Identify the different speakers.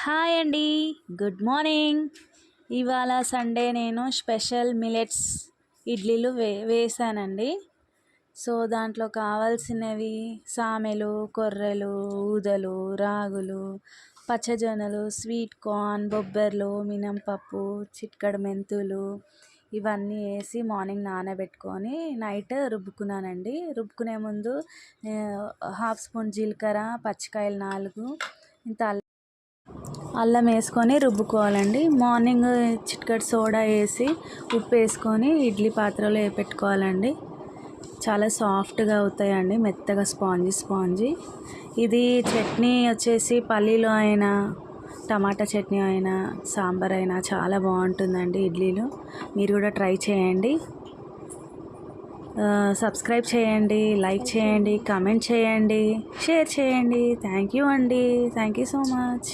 Speaker 1: Hi అండి. Good morning. ఇవాళ Sunday నేను స్పెషల్ మిలెట్స్ ఇడ్లీలు వేసానండి. సో దాంట్లో కావాల్సినవి సామెలు, కొర్రలు, ఊదలు, రాగులు, పచ్చజొన్నలు, స్వీట్ కార్న్, బొబ్బర్లు, మినపప్పు, చిటికెడు మెంతులు ఇవన్నీ వేసి మార్నింగ్ నానబెట్టుకొని నైట్ రుబ్బుకున్నానండి. రుబ్బుకునే ముందు హాఫ్ స్పూన్ జీలకర్ర, పచ్చికాయలు 4, ఇంత అల్లం వేసుకొని రుబ్బుకోవాలండి. మార్నింగ్ చిటికెడు సోడా వేసి ఉప్పు వేసుకొని ఇడ్లీ పాత్రలో పెట్టుకోవాలండి. చాలా సాఫ్ట్గా అవుతాయండి, మెత్తగా స్పాంజీ. ఇది చట్నీ వచ్చేసి పల్లీలో అయినా, టమాటా చట్నీ అయినా, సాంబార్ అయినా చాలా బాగుంటుందండి ఇడ్లీలు. మీరు కూడా ట్రై చేయండి. సబ్స్క్రైబ్ చేయండి, లైక్ చేయండి, కామెంట్ చేయండి, షేర్ చేయండి. థ్యాంక్ యూ అండి. Thank you so much.